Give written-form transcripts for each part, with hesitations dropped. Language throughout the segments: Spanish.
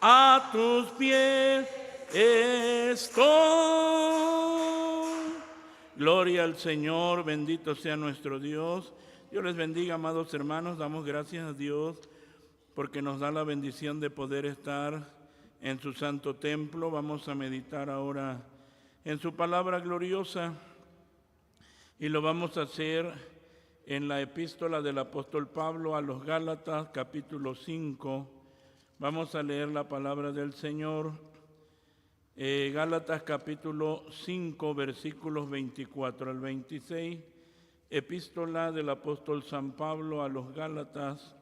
a tus pies estoy. Gloria al Señor, bendito sea nuestro Dios. Dios les bendiga, amados hermanos. Damos gracias a Dios porque nos da la bendición de poder estar en su santo templo. Vamos a meditar ahora en su palabra gloriosa y lo vamos a hacer en la epístola del apóstol Pablo a los Gálatas, capítulo 5. Vamos a leer la palabra del Señor. Gálatas capítulo 5, versículos 24 al 26. Epístola del apóstol San Pablo a los Gálatas.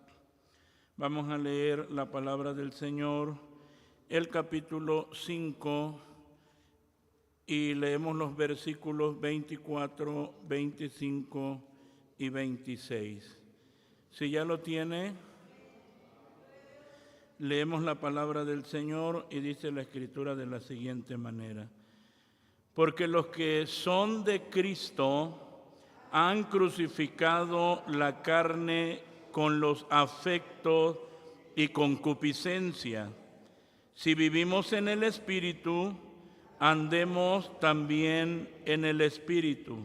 Vamos a leer la palabra del Señor, el capítulo 5, y leemos los versículos 24, 25 y 26. Si ya lo tiene, leemos la palabra del Señor y dice la Escritura de la siguiente manera: porque los que son de Cristo han crucificado la carne con los afectos y concupiscencia. Si vivimos en el Espíritu, andemos también en el Espíritu.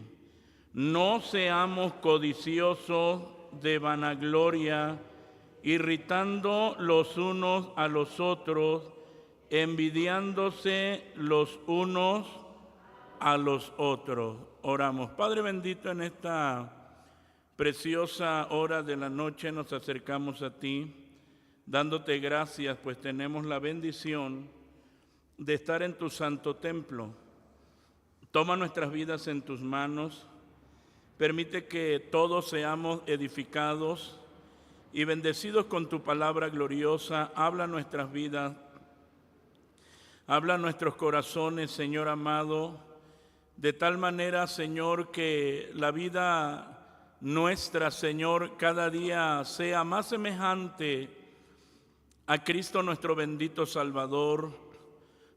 No seamos codiciosos de vanagloria, irritando los unos a los otros, envidiándose los unos a los otros. Oramos. Padre bendito, en esta preciosa hora de la noche nos acercamos a ti, dándote gracias, pues tenemos la bendición de estar en tu santo templo. Toma nuestras vidas en tus manos, permite que todos seamos edificados y bendecidos con tu palabra gloriosa. Habla nuestras vidas, habla nuestros corazones, Señor amado, de tal manera, Señor, que la vida nuestra, Señor, cada día sea más semejante a Cristo nuestro bendito Salvador.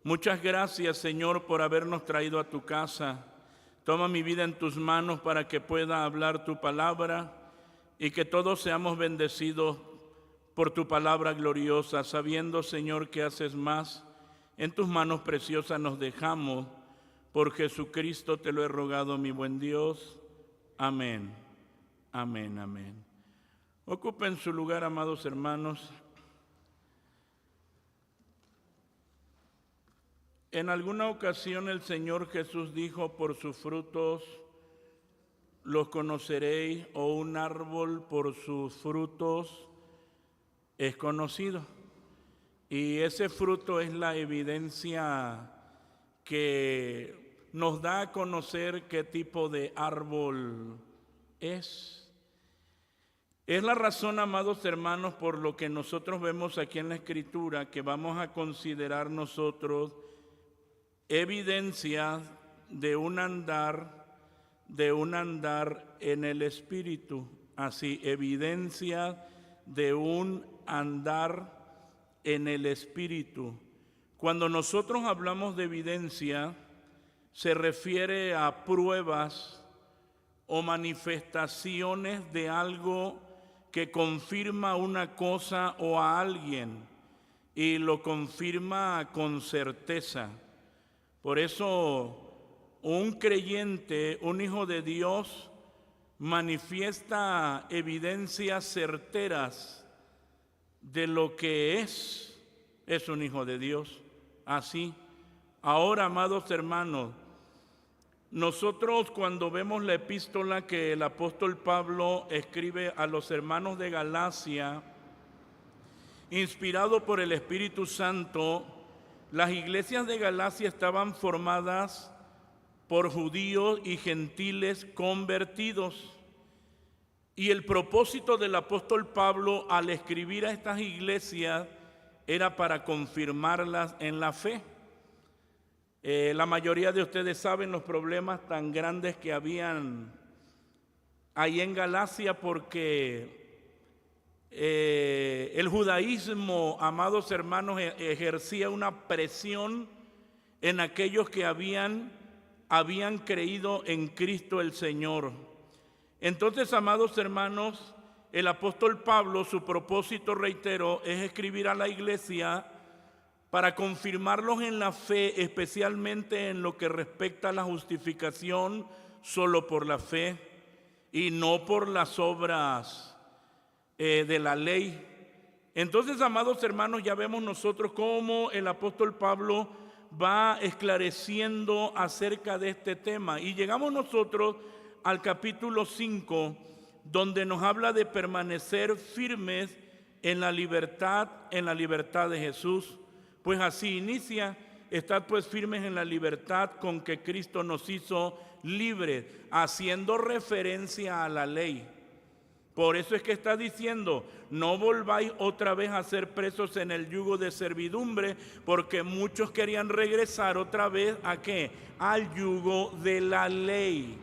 Muchas gracias, Señor, por habernos traído a tu casa. Toma mi vida en tus manos para que pueda hablar tu palabra y que todos seamos bendecidos por tu palabra gloriosa, sabiendo, Señor, que haces más. En tus manos preciosas nos dejamos. Por Jesucristo te lo he rogado, mi buen Dios. Amén. Amén, amén. Ocupen su lugar, amados hermanos. En alguna ocasión el Señor Jesús dijo: por sus frutos los conoceréis, o un árbol por sus frutos es conocido. Y ese fruto es la evidencia que nos da a conocer qué tipo de árbol es. Es la razón, amados hermanos, por lo que nosotros vemos aquí en la Escritura que vamos a considerar nosotros evidencias de un andar en el Espíritu. Así, evidencias de un andar en el Espíritu. Cuando nosotros hablamos de evidencia, se refiere a pruebas o manifestaciones de algo que confirma una cosa o a alguien, y lo confirma con certeza. Por eso, un creyente, un hijo de Dios, manifiesta evidencias certeras de lo que es un hijo de Dios. Así, ahora, amados hermanos, nosotros cuando vemos la epístola que el apóstol Pablo escribe a los hermanos de Galacia, inspirado por el Espíritu Santo, las iglesias de Galacia estaban formadas por judíos y gentiles convertidos. Y el propósito del apóstol Pablo al escribir a estas iglesias era para confirmarlas en la fe. La mayoría de ustedes saben los problemas tan grandes que habían ahí en Galacia, porque el judaísmo, amados hermanos, ejercía una presión en aquellos que habían creído en Cristo el Señor. Entonces, amados hermanos, el apóstol Pablo, su propósito, reitero, es escribir a la iglesia para confirmarlos en la fe, especialmente en lo que respecta a la justificación solo por la fe y no por las obras de la ley. Entonces, amados hermanos, ya vemos nosotros cómo el apóstol Pablo va esclareciendo acerca de este tema. Y llegamos nosotros al capítulo 5, donde nos habla de permanecer firmes en la libertad de Jesús. Pues así inicia: estad pues firmes en la libertad con que Cristo nos hizo libres, haciendo referencia a la ley. Por eso es que está diciendo: no volváis otra vez a ser presos en el yugo de servidumbre, porque muchos querían regresar otra vez ¿a qué? Al yugo de la ley.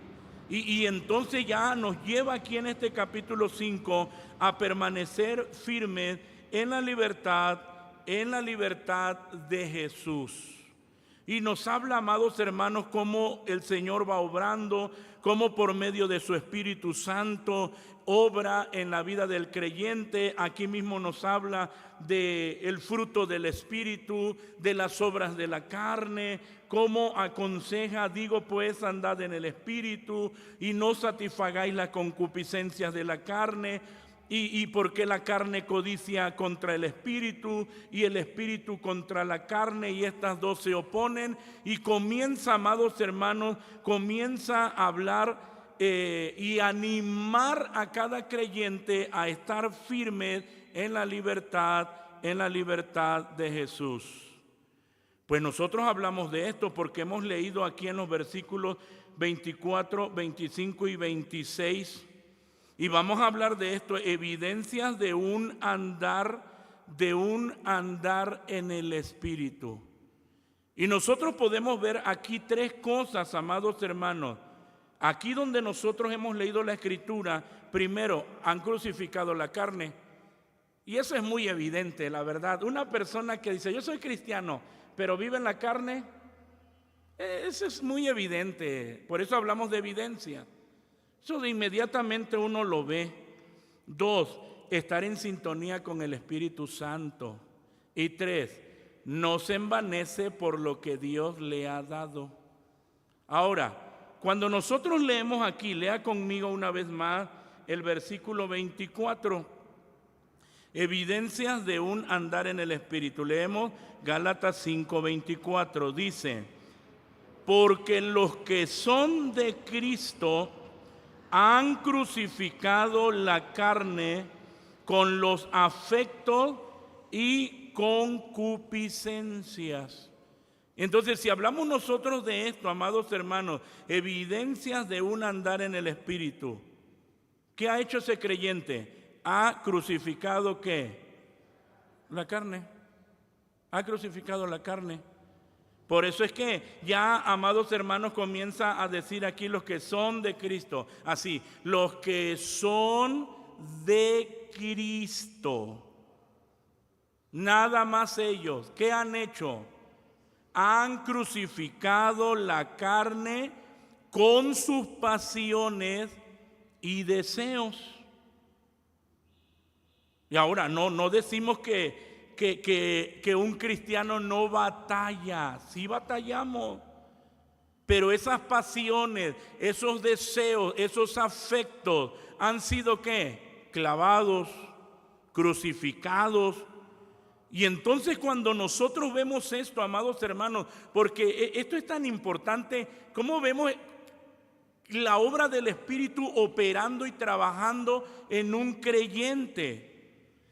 Y entonces ya nos lleva aquí en este capítulo 5 a permanecer firmes en la libertad de Jesús. Y nos habla, amados hermanos, cómo el Señor va obrando, cómo por medio de su Espíritu Santo obra en la vida del creyente. Aquí mismo nos habla del fruto del Espíritu, de las obras de la carne, cómo aconseja: digo pues, andad en el Espíritu y no satisfagáis las concupiscencias de la carne. Y porque la carne codicia contra el espíritu y el espíritu contra la carne, y estas dos se oponen. Y comienza, amados hermanos, comienza a hablar y animar a cada creyente a estar firme en la libertad de Jesús. Pues nosotros hablamos de esto porque hemos leído aquí en los versículos 24, 25 y 26. Y vamos a hablar de esto: evidencias de un andar en el Espíritu. Y nosotros podemos ver aquí tres cosas, amados hermanos. Aquí donde nosotros hemos leído la Escritura, primero, han crucificado la carne. Y eso es muy evidente, la verdad. Una persona que dice: yo soy cristiano, pero vive en la carne, eso es muy evidente. Por eso hablamos de evidencia. Eso de inmediatamente uno lo ve. 2, estar en sintonía con el Espíritu Santo. Y 3, no se envanece por lo que Dios le ha dado. Ahora, cuando nosotros leemos aquí, lea conmigo una vez más el versículo 24. Evidencias de un andar en el Espíritu. Leemos Gálatas 5:24. Dice: porque los que son de Cristo han crucificado la carne con los afectos y concupiscencias. Entonces, si hablamos nosotros de esto, amados hermanos, evidencias de un andar en el Espíritu, ¿qué ha hecho ese creyente? Ha crucificado ¿qué? La carne. Ha crucificado la carne. Por eso es que ya, amados hermanos, comienza a decir aquí: los que son de Cristo. Así, los que son de Cristo. Nada más ellos. ¿Qué han hecho? Han crucificado la carne con sus pasiones y deseos. Y ahora no decimos que un cristiano no batalla. Sí batallamos, pero esas pasiones, esos deseos, esos afectos han sido ¿qué? Clavados, crucificados. Y entonces, cuando nosotros vemos esto, amados hermanos, porque esto es tan importante, cómo vemos la obra del Espíritu operando y trabajando en un creyente.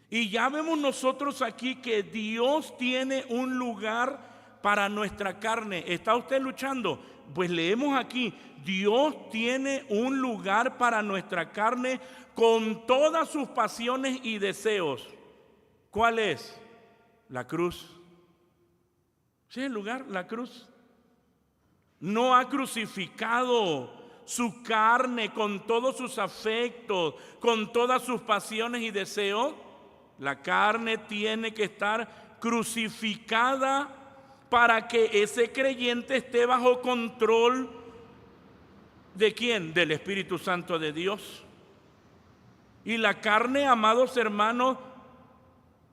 Y ya vemos nosotros aquí que Dios tiene un lugar para nuestra carne. ¿Está usted luchando? Pues leemos aquí: Dios tiene un lugar para nuestra carne con todas sus pasiones y deseos. ¿Cuál es? La cruz. ¿Sí es el lugar? La cruz. No ha crucificado su carne con todos sus afectos, con todas sus pasiones y deseos. La carne tiene que estar crucificada para que ese creyente esté bajo control ¿de quién? Del Espíritu Santo de Dios. Y la carne, amados hermanos,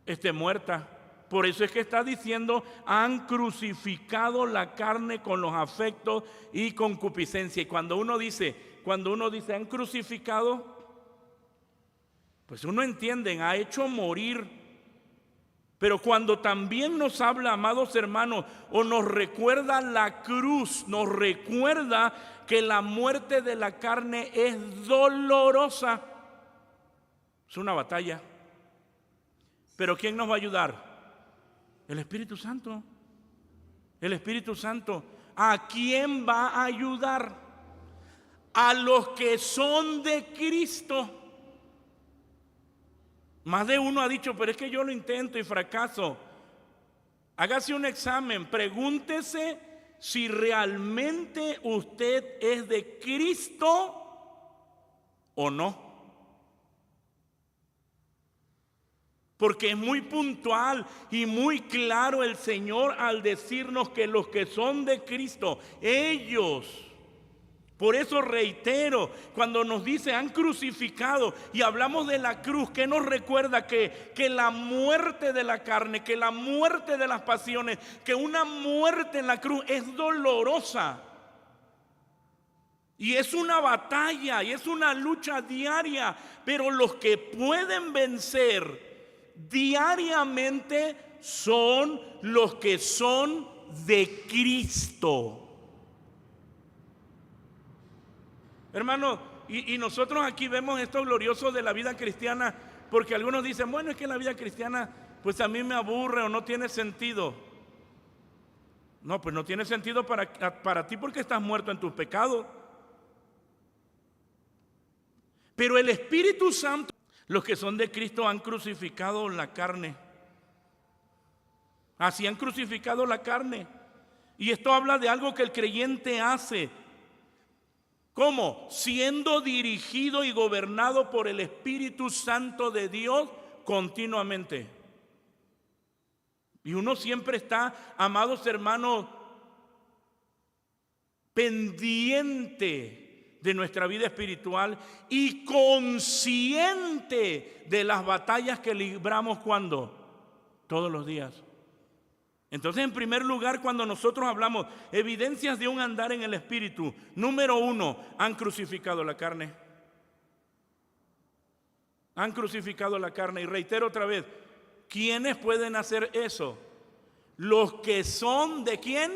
esté muerta. Por eso es que está diciendo, han crucificado la carne con los afectos y concupiscencia. Y cuando uno dice han crucificado, pues uno entiende, ha hecho morir. Pero cuando también nos habla, amados hermanos, o nos recuerda la cruz, nos recuerda que la muerte de la carne es dolorosa. Es una batalla. Pero ¿quién nos va a ayudar? El Espíritu Santo. El Espíritu Santo. ¿A quién va a ayudar? A los que son de Cristo. Más de uno ha dicho, pero es que yo lo intento y fracaso. Hágase un examen, pregúntese si realmente usted es de Cristo o no. Porque es muy puntual y muy claro el Señor al decirnos que los que son de Cristo, ellos, por eso reitero, cuando nos dice han crucificado y hablamos de la cruz, ¿qué nos recuerda? Que la muerte de la carne, que la muerte de las pasiones, que una muerte en la cruz es dolorosa. Y es una batalla y es una lucha diaria, pero los que pueden vencer diariamente son los que son de Cristo. Hermanos, y nosotros aquí vemos esto glorioso de la vida cristiana, porque algunos dicen, bueno, es que la vida cristiana pues a mí me aburre o no tiene sentido. No, pues no tiene sentido para ti porque estás muerto en tus pecados. Pero el Espíritu Santo, los que son de Cristo han crucificado la carne. Así han crucificado la carne. Y esto habla de algo que el creyente hace. ¿Cómo? Siendo dirigido y gobernado por el Espíritu Santo de Dios continuamente. Y uno siempre está, amados hermanos, pendiente de nuestra vida espiritual y consciente de las batallas que libramos cuando, todos los días. Entonces, en primer lugar, cuando nosotros hablamos evidencias de un andar en el Espíritu, número 1, han crucificado la carne. Han crucificado la carne. Y reitero otra vez, ¿quiénes pueden hacer eso? Los que son ¿de quién?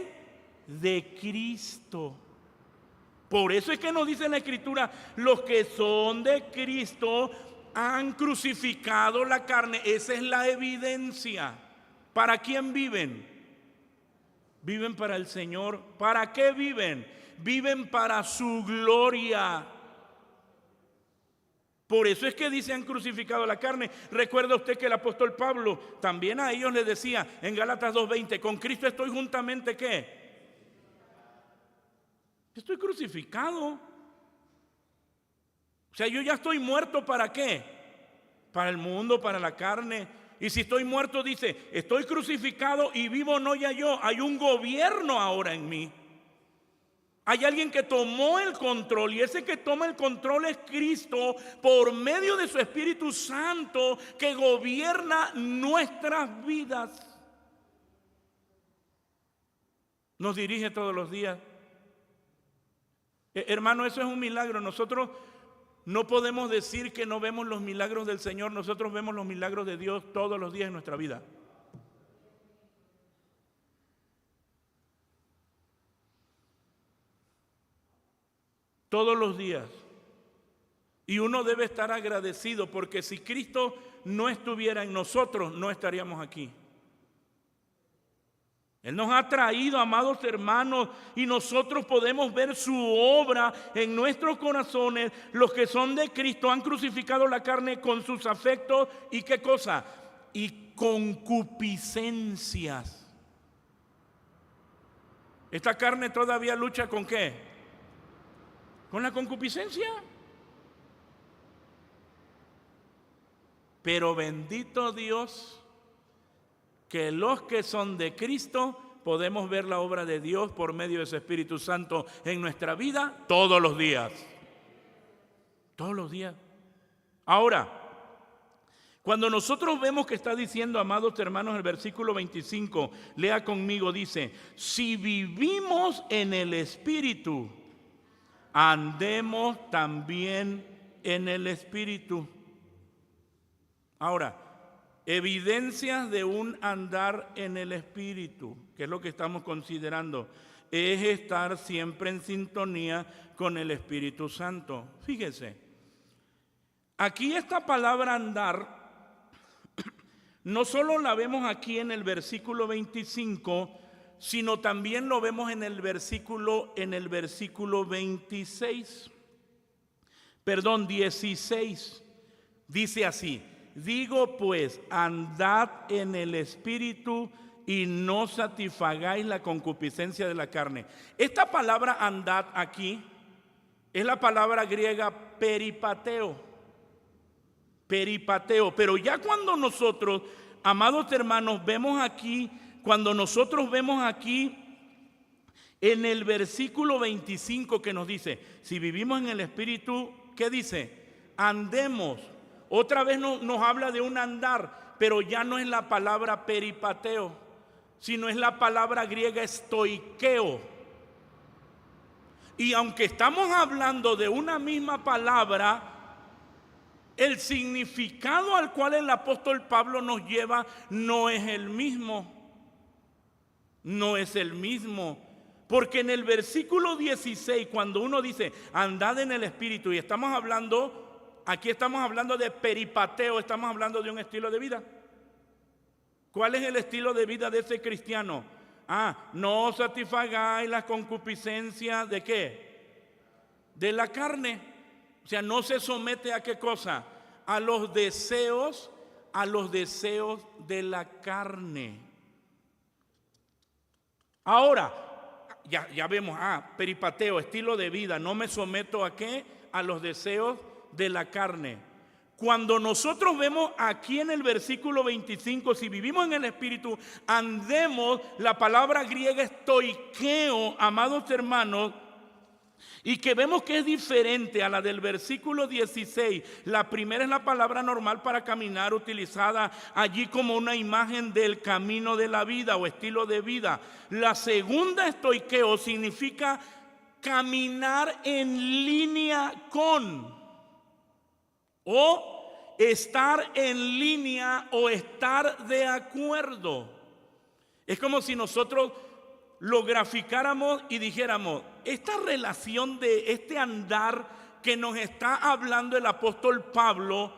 De Cristo. Por eso es que nos dice en la Escritura, los que son de Cristo han crucificado la carne. Esa es la evidencia. ¿Para quién viven? Viven para el Señor. ¿Para qué viven? Viven para su gloria. Por eso es que dice han crucificado la carne. Recuerda usted que el apóstol Pablo también a ellos les decía en Gálatas 2:20, con Cristo estoy juntamente ¿qué? Estoy crucificado. O sea, yo ya estoy muerto ¿para qué? Para el mundo, para la carne. Y si estoy muerto, dice, estoy crucificado y vivo no ya yo, hay un gobierno ahora en mí. Hay alguien que tomó el control y ese que toma el control es Cristo por medio de su Espíritu Santo que gobierna nuestras vidas. Nos dirige todos los días. Hermano, eso es un milagro. Nosotros no podemos decir que no vemos los milagros del Señor. Nosotros vemos los milagros de Dios todos los días en nuestra vida. Todos los días. Y uno debe estar agradecido porque si Cristo no estuviera en nosotros, no estaríamos aquí. Él nos ha traído, amados hermanos, y nosotros podemos ver su obra en nuestros corazones. Los que son de Cristo han crucificado la carne con sus afectos y ¿qué cosa? Y concupiscencias. Esta carne todavía lucha ¿con qué? Con la concupiscencia. Pero bendito Dios, que los que son de Cristo podemos ver la obra de Dios por medio de su Espíritu Santo en nuestra vida todos los días. Todos los días. Ahora, Cuando nosotros vemos que está diciendo, amados hermanos, el versículo 25, lea conmigo, dice: si vivimos en el Espíritu, andemos también en el Espíritu. Ahora, evidencias de un andar en el Espíritu, que es lo que estamos considerando, es estar siempre en sintonía con el Espíritu Santo. Fíjese, aquí esta palabra andar no solo la vemos aquí en el versículo 25, sino también lo vemos en el versículo 16. Dice así: digo pues, andad en el Espíritu y no satisfagáis la concupiscencia de la carne. Esta palabra andad aquí es la palabra griega peripateo. Pero ya cuando nosotros, amados hermanos, cuando nosotros vemos aquí en el versículo 25 que nos dice: si vivimos en el Espíritu, ¿qué dice? Andemos. Otra vez nos habla de un andar, pero ya no es la palabra peripateo, sino es la palabra griega estoikeo. Y aunque estamos hablando de una misma palabra, el significado al cual el apóstol Pablo nos lleva no es el mismo. No es el mismo. Porque en el versículo 16, cuando uno dice andad en el Espíritu, y aquí estamos hablando de peripateo, estamos hablando de un estilo de vida. ¿Cuál es el estilo de vida de ese cristiano? No satisfagáis la concupiscencia ¿de qué? De la carne. O sea, no se somete ¿a qué cosa? A los deseos de la carne. Ahora, ya vemos, peripateo, estilo de vida, no me someto ¿a qué? A los deseos de la carne. Cuando nosotros vemos aquí en el versículo 25, si vivimos en el Espíritu, andemos, la palabra griega estoikeo, amados hermanos, y que vemos que es diferente a la del versículo 16. La primera es la palabra normal para caminar, utilizada allí como una imagen del camino de la vida o estilo de vida. La segunda, estoikeo, significa caminar en línea con, o estar en línea, o estar de acuerdo. Es como si nosotros lo graficáramos y dijéramos: esta relación de este andar que nos está hablando el apóstol Pablo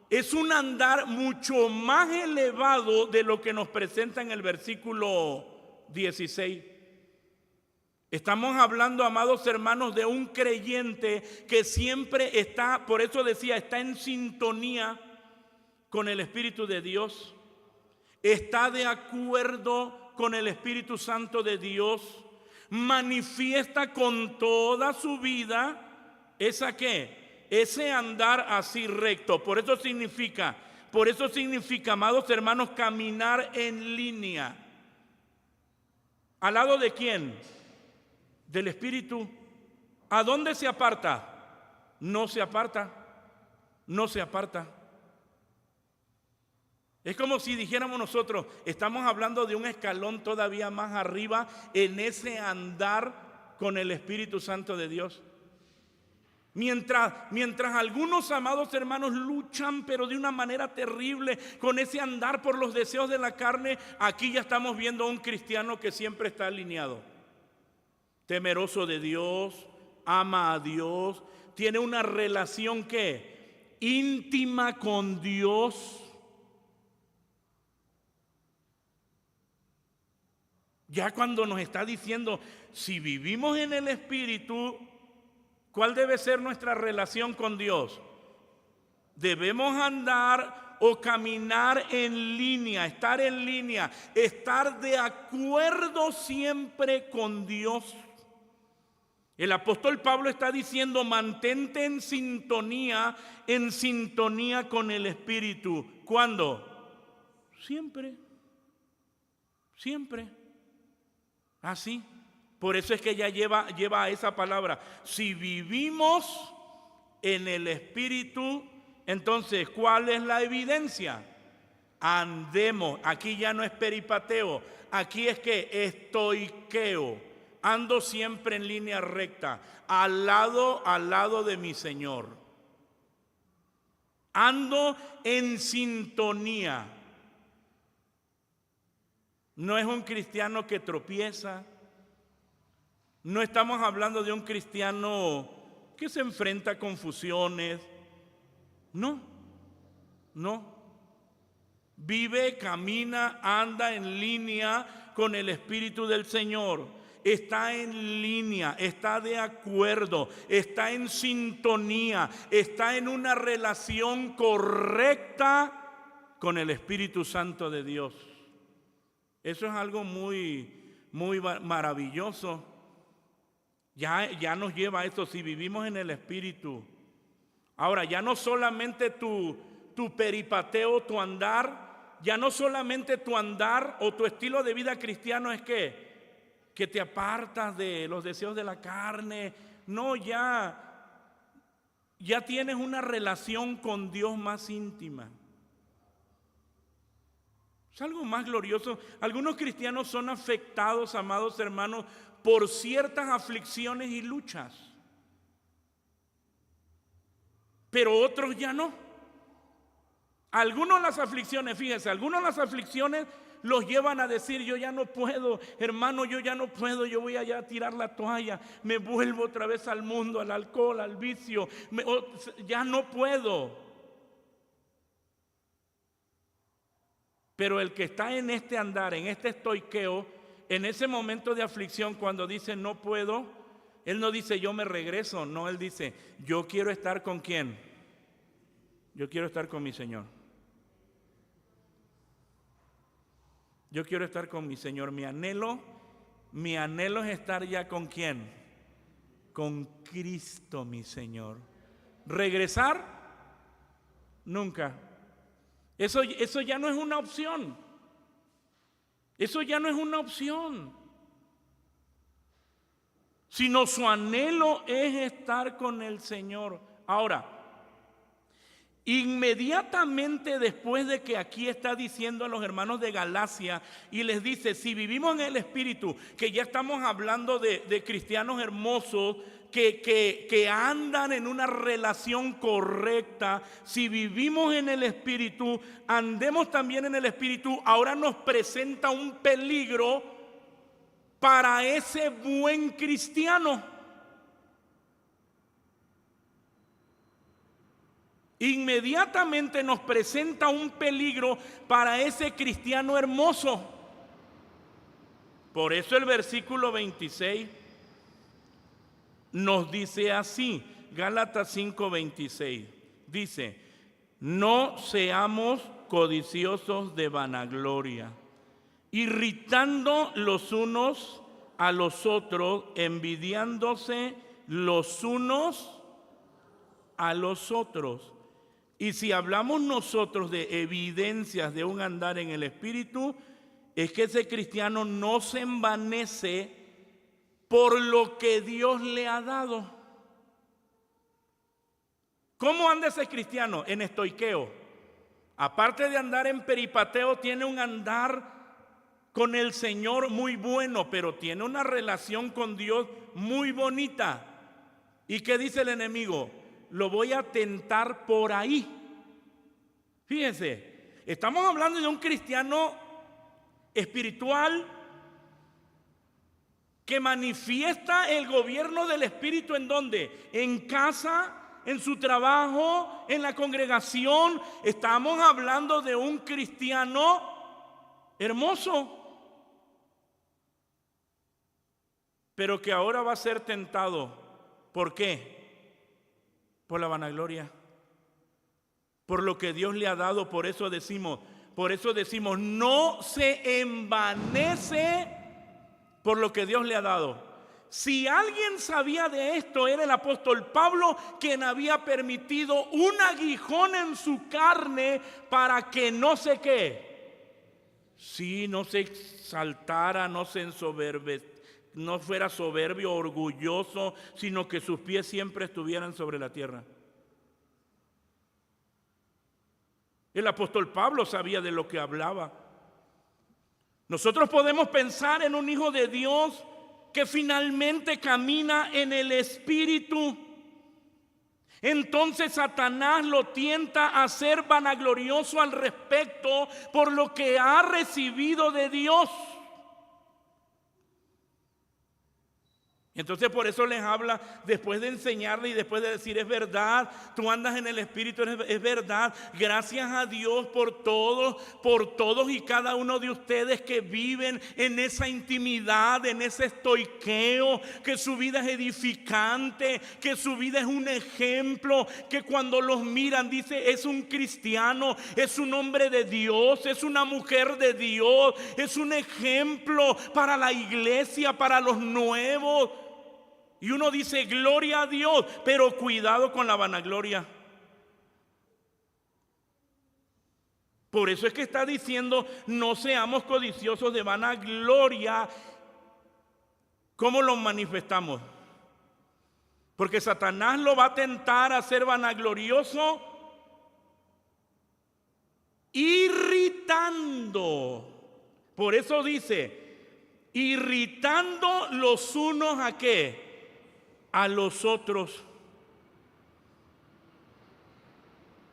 es un andar mucho más elevado de lo que nos presenta en el versículo 16. Estamos hablando, amados hermanos, de un creyente que siempre está, por eso decía, está en sintonía con el Espíritu de Dios, está de acuerdo con el Espíritu Santo de Dios, manifiesta con toda su vida ese andar así recto. Por eso significa, amados hermanos, caminar en línea. ¿Al lado de quién? Del Espíritu. ¿A dónde se aparta? No se aparta. Es como si dijéramos nosotros, estamos hablando de un escalón todavía más arriba en ese andar con el Espíritu Santo de Dios. Mientras algunos, amados hermanos, luchan pero de una manera terrible con ese andar por los deseos de la carne, aquí ya estamos viendo a un cristiano que siempre está alineado, temeroso de Dios, ama a Dios, tiene una relación ¿qué? Íntima con Dios. Ya cuando nos está diciendo, si vivimos en el Espíritu, ¿cuál debe ser nuestra relación con Dios? Debemos andar o caminar en línea, estar en línea, estar de acuerdo siempre con Dios. El apóstol Pablo está diciendo, mantente en sintonía con el Espíritu. ¿Cuándo? Siempre. Así. Por eso es que ella lleva a esa palabra. Si vivimos en el Espíritu, Entonces, ¿cuál es la evidencia? Andemos. Aquí ya no es peripateo, aquí es que estoiqueo. Ando siempre en línea recta, al lado de mi Señor. Ando en sintonía. No es un cristiano que tropieza. No estamos hablando de un cristiano que se enfrenta a confusiones. No. Vive, camina, anda en línea con el Espíritu del Señor. Está en línea, está de acuerdo, está en sintonía, está en una relación correcta con el Espíritu Santo de Dios. Eso es algo muy maravilloso. Ya nos lleva a esto, si vivimos en el Espíritu. Ahora, ya no solamente tu peripateo, tu andar, ya no solamente tu andar o tu estilo de vida cristiano es que te apartas de los deseos de la carne. No, ya tienes una relación con Dios más íntima. Es algo más glorioso. Algunos cristianos son afectados, amados hermanos, por ciertas aflicciones y luchas, pero otros ya no. Algunos las aflicciones, fíjense, algunos las aflicciones los llevan a decir: yo ya no puedo, hermano, yo ya no puedo, yo voy allá a tirar la toalla, me vuelvo otra vez al mundo, al alcohol, al vicio, ya no puedo. Pero el que está en este andar, en este estoiqueo, en ese momento de aflicción, cuando dice no puedo, él no dice yo me regreso, no, él dice yo quiero estar con ¿quién? Yo quiero estar con mi Señor. Yo quiero estar con mi Señor. Mi anhelo es estar ya con ¿quién? Con Cristo, mi Señor. ¿Regresar? Nunca. Eso ya no es una opción. Eso ya no es una opción. Sino su anhelo es estar con el Señor. Ahora, inmediatamente después de que aquí está diciendo a los hermanos de Galacia y les dice, si vivimos en el Espíritu, que ya estamos hablando de cristianos hermosos que andan en una relación correcta, si vivimos en el Espíritu, andemos también en el Espíritu, ahora nos presenta un peligro para ese buen cristiano. Inmediatamente nos presenta un peligro para ese cristiano hermoso. Por eso el versículo 26 nos dice así, Gálatas 5:26, dice: no seamos codiciosos de vanagloria, irritando los unos a los otros, envidiándose los unos a los otros. Y si hablamos nosotros de evidencias de un andar en el Espíritu, es que ese cristiano no se envanece por lo que Dios le ha dado. ¿Cómo anda ese cristiano? En estoiqueo. Aparte de andar en peripateo, tiene un andar con el Señor muy bueno, pero tiene una relación con Dios muy bonita. ¿Y qué dice el enemigo? Lo voy a tentar por ahí. Fíjense, estamos hablando de un cristiano espiritual que manifiesta el gobierno del Espíritu. ¿En dónde? En casa, en su trabajo, en la congregación. Estamos hablando de un cristiano hermoso, pero que ahora va a ser tentado. ¿Por qué? Por la vanagloria, por lo que Dios le ha dado. Por eso decimos, no se envanece por lo que Dios le ha dado. Si alguien sabía de esto, era el apóstol Pablo, quien había permitido un aguijón en su carne para que no se no se exaltara, no se ensoberbeciera, no fuera soberbio, orgulloso, sino que sus pies siempre estuvieran sobre la tierra. El apóstol Pablo sabía de lo que hablaba. Nosotros podemos pensar en un hijo de Dios que finalmente camina en el Espíritu. Entonces Satanás lo tienta a ser vanaglorioso al respecto por lo que ha recibido de Dios. Entonces por eso les habla, después de enseñarle y después de decir: es verdad, tú andas en el Espíritu, es verdad. Gracias a Dios por todos y cada uno de ustedes que viven en esa intimidad, en ese estoiqueo, que su vida es edificante, que su vida es un ejemplo, que cuando los miran dice: es un cristiano, es un hombre de Dios, es una mujer de Dios, es un ejemplo para la iglesia, para los nuevos. Y uno dice: gloria a Dios, pero cuidado con la vanagloria. Por eso es que está diciendo: no seamos codiciosos de vanagloria. ¿Cómo lo manifestamos? Porque Satanás lo va a tentar a ser vanaglorioso, irritando. Por eso dice: irritando los unos ¿a qué? A los otros.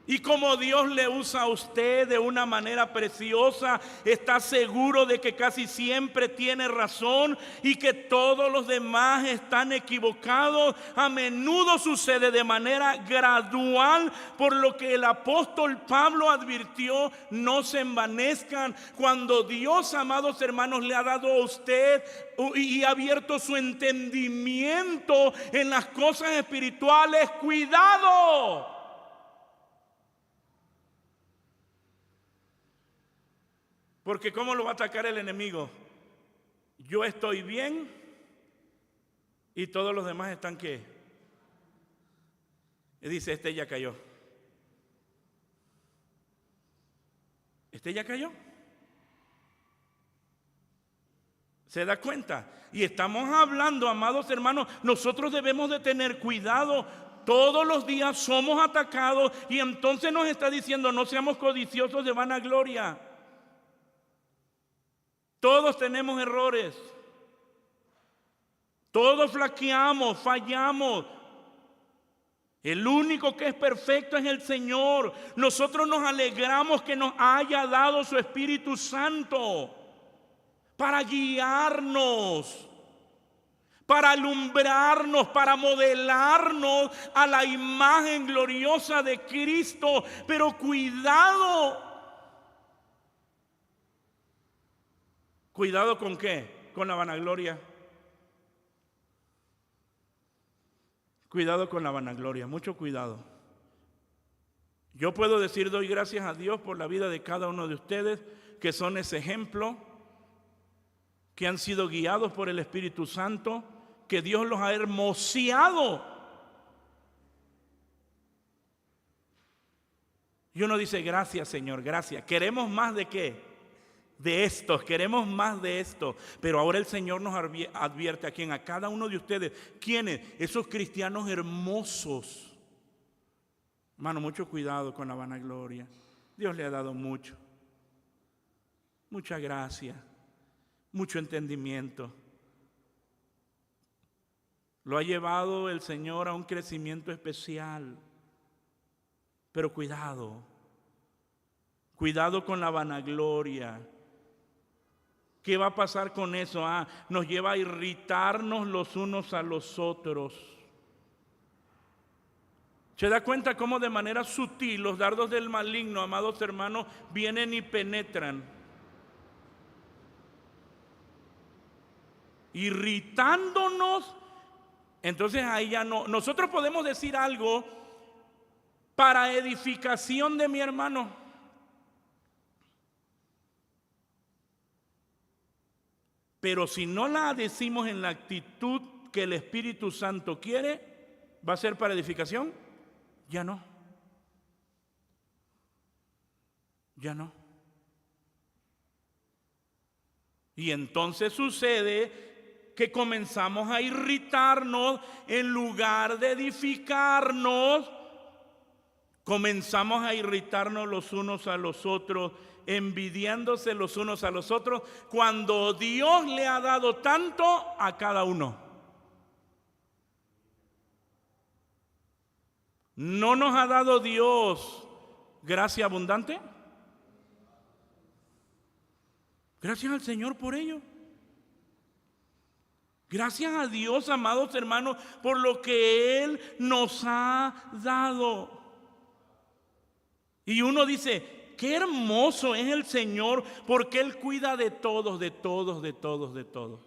Y como Dios le usa a usted de una manera preciosa, está seguro de que casi siempre tiene razón y que todos los demás están equivocados. A menudo sucede de manera gradual, por lo que el apóstol Pablo advirtió: no se envanezcan. Cuando Dios, amados hermanos, le ha dado a usted y ha abierto su entendimiento en las cosas espirituales, cuidado. Porque ¿cómo lo va a atacar el enemigo? Yo estoy bien y todos los demás están ¿qué? Y dice: este ya cayó. ¿Este ya cayó? ¿Se da cuenta? Y estamos hablando, amados hermanos, nosotros debemos de tener cuidado. Todos los días somos atacados y entonces nos está diciendo: no seamos codiciosos de vanagloria. Todos tenemos errores. Todos flaqueamos, fallamos. El único que es perfecto es el Señor. Nosotros nos alegramos que nos haya dado su Espíritu Santo para guiarnos, para alumbrarnos, para modelarnos a la imagen gloriosa de Cristo. Pero cuidado. ¿Cuidado con qué? Con la vanagloria. Cuidado con la vanagloria, mucho cuidado. Yo puedo decir: doy gracias a Dios por la vida de cada uno de ustedes, que son ese ejemplo, que han sido guiados por el Espíritu Santo, que Dios los ha hermoseado. Y uno dice: gracias, Señor, gracias. ¿Queremos más de qué? De estos, queremos más de esto. Pero ahora el Señor nos advierte a quién, a cada uno de ustedes. ¿Quiénes? Esos cristianos hermosos. Hermano, mucho cuidado con la vanagloria. Dios le ha dado mucho, mucha gracia, mucho entendimiento. Lo ha llevado el Señor a un crecimiento especial. Pero cuidado, cuidado con la vanagloria. ¿Qué va a pasar con eso? Nos lleva a irritarnos los unos a los otros. ¿Se da cuenta cómo de manera sutil los dardos del maligno, amados hermanos, vienen y penetran? Irritándonos. Entonces ahí ya no. Nosotros podemos decir algo para edificación de mi hermano. Pero si no la decimos en la actitud que el Espíritu Santo quiere, ¿va a ser para edificación? Ya no. Ya no. Y entonces sucede que comenzamos a irritarnos en lugar de edificarnos Comenzamos a irritarnos los unos a los otros, envidiándose los unos a los otros, cuando Dios le ha dado tanto a cada uno. ¿No nos ha dado Dios gracia abundante? Gracias al Señor por ello. Gracias a Dios, amados hermanos, por lo que Él nos ha dado. Y uno dice, qué hermoso es el Señor, porque Él cuida de todos, de todos, de todos, de todos.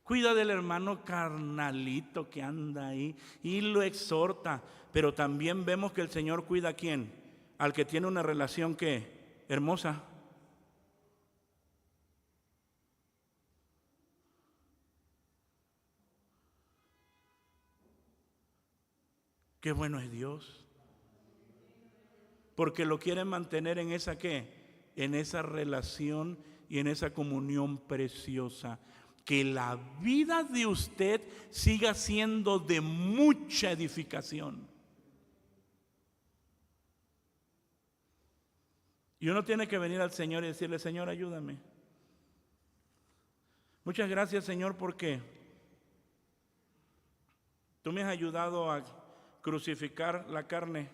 Cuida del hermano carnalito que anda ahí y lo exhorta. Pero también vemos que el Señor cuida a ¿quién? Al que tiene una relación ¿qué? Hermosa. Qué bueno es Dios. Porque lo quiere mantener en esa ¿qué? En esa relación y en esa comunión preciosa. Que la vida de usted siga siendo de mucha edificación. Y uno tiene que venir al Señor y decirle, Señor, ayúdame. Muchas gracias, Señor, porque tú me has ayudado a crucificar la carne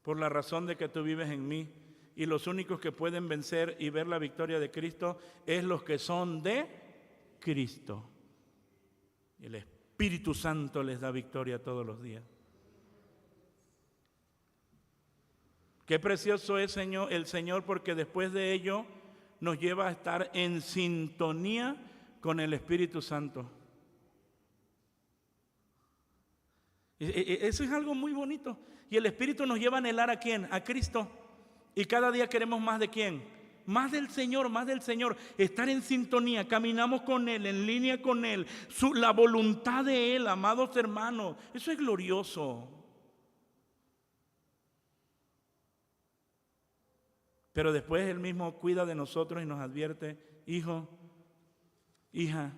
por la razón de que tú vives en mí. Y los únicos que pueden vencer y ver la victoria de Cristo es los que son de Cristo. El Espíritu Santo les da victoria todos los días. Qué precioso es, Señor, el Señor, porque después de ello nos lleva a estar en sintonía con el Espíritu Santo. Eso es algo muy bonito. Y el Espíritu nos lleva a anhelar ¿a quién? A Cristo. Y cada día queremos más ¿de quién? Más del Señor, más del Señor. Estar en sintonía, caminamos con Él, en línea con Él. La voluntad de Él, amados hermanos. Eso es glorioso. Pero después Él mismo cuida de nosotros y nos advierte, hijo, hija,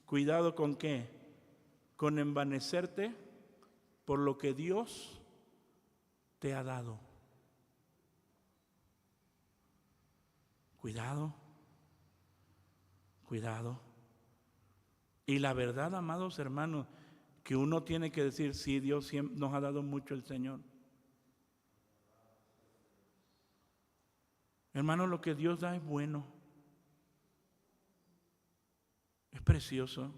cuidado con ¿qué? Con envanecerte por lo que Dios te ha dado. Cuidado, cuidado. Y la verdad, amados hermanos, que uno tiene que decir, sí, Dios nos ha dado mucho el Señor. Hermanos, lo que Dios da es bueno. Es precioso.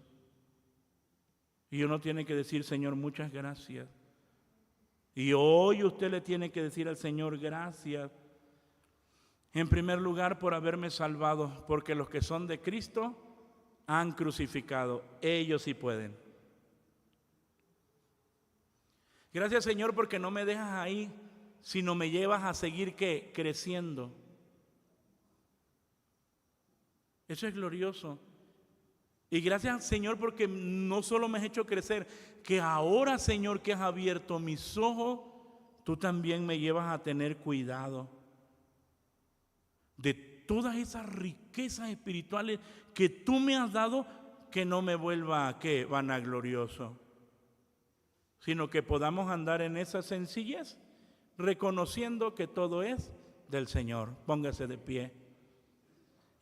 Y uno tiene que decir, Señor, muchas gracias. Y hoy usted le tiene que decir al Señor, gracias. En primer lugar, por haberme salvado, porque los que son de Cristo han crucificado. Ellos sí pueden. Gracias, Señor, porque no me dejas ahí, sino me llevas a seguir ¿qué? Creciendo. Eso es glorioso. Y gracias, Señor, porque no solo me has hecho crecer, que ahora, Señor, que has abierto mis ojos, tú también me llevas a tener cuidado de todas esas riquezas espirituales que tú me has dado, que no me vuelva a ¿qué? Vanaglorioso, sino que podamos andar en esa sencillez, reconociendo que todo es del Señor. Póngase de pie.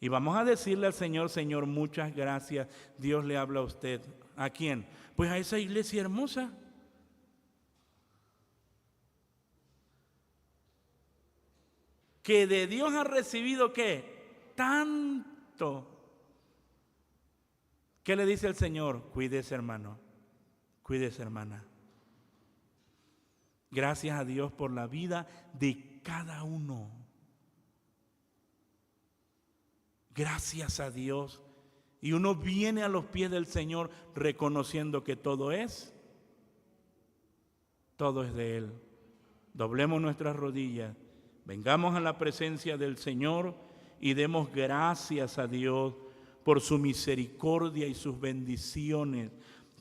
Y vamos a decirle al Señor, Señor, muchas gracias. Dios le habla a usted. ¿A quién? Pues a esa iglesia hermosa. Que de Dios ha recibido ¿qué? Tanto. ¿Qué le dice el Señor? Cuídese, hermano. Cuídese, hermana. Gracias a Dios por la vida de cada uno. Gracias a Dios. Y uno viene a los pies del Señor reconociendo que todo es de Él. Doblemos nuestras rodillas. Vengamos a la presencia del Señor y demos gracias a Dios por su misericordia y sus bendiciones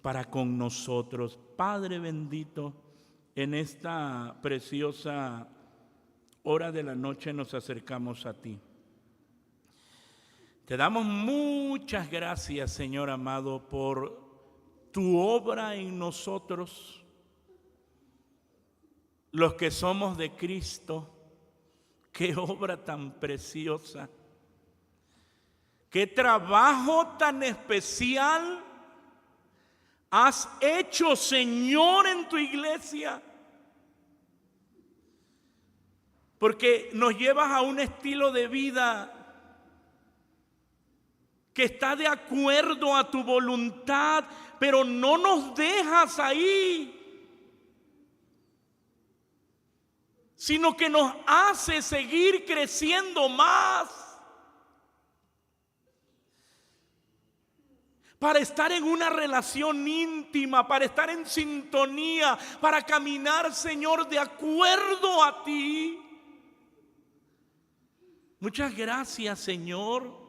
para con nosotros. Padre bendito, en esta preciosa hora de la noche nos acercamos a ti. Te damos muchas gracias, Señor amado, por tu obra en nosotros, los que somos de Cristo. Qué obra tan preciosa, qué trabajo tan especial has hecho, Señor, en tu iglesia. Porque nos llevas a un estilo de vida que está de acuerdo a tu voluntad, pero no nos dejas ahí, sino que nos hace seguir creciendo más para estar en una relación íntima, para estar en sintonía, para caminar, Señor, de acuerdo a ti. Muchas gracias, Señor.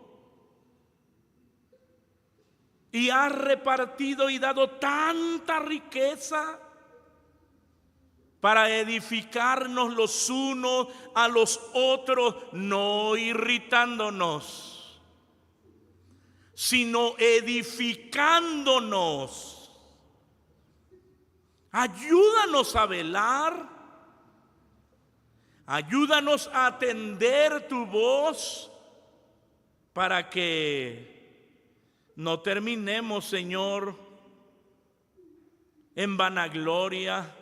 Y has repartido y dado tanta riqueza para edificarnos los unos a los otros, no irritándonos, sino edificándonos. Ayúdanos a velar, ayúdanos a atender tu voz para que no terminemos, Señor, en vanagloria,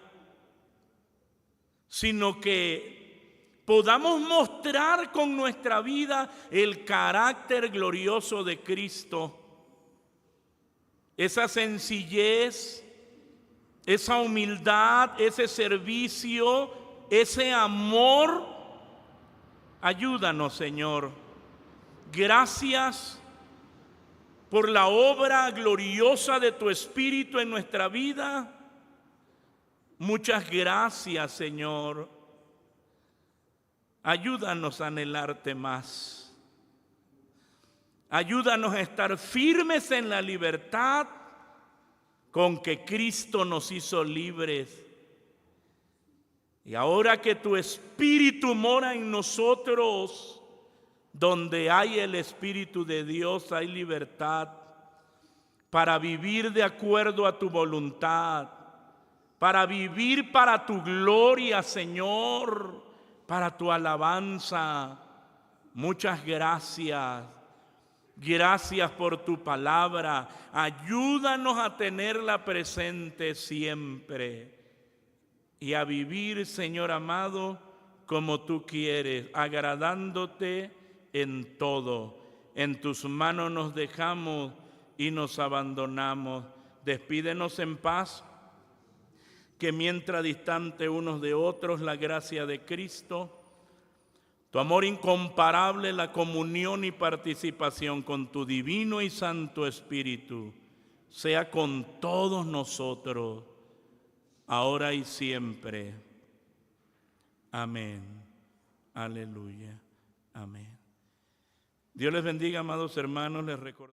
sino que podamos mostrar con nuestra vida el carácter glorioso de Cristo. Esa sencillez, esa humildad, ese servicio, ese amor. Ayúdanos, Señor. Gracias por la obra gloriosa de tu Espíritu en nuestra vida. Muchas gracias, Señor. Ayúdanos a anhelarte más. Ayúdanos a estar firmes en la libertad con que Cristo nos hizo libres. Y ahora que tu Espíritu mora en nosotros, donde hay el Espíritu de Dios, hay libertad para vivir de acuerdo a tu voluntad, para vivir para tu gloria, Señor, para tu alabanza. Muchas gracias. Gracias por tu palabra. Ayúdanos a tenerla presente siempre y a vivir, Señor amado, como tú quieres, agradándote en todo. En tus manos nos dejamos y nos abandonamos. Despídenos en paz, que mientras distante unos de otros, la gracia de Cristo, tu amor incomparable, la comunión y participación con tu divino y santo Espíritu, sea con todos nosotros, ahora y siempre. Amén. Aleluya. Amén. Dios les bendiga, amados hermanos. Les recuerdo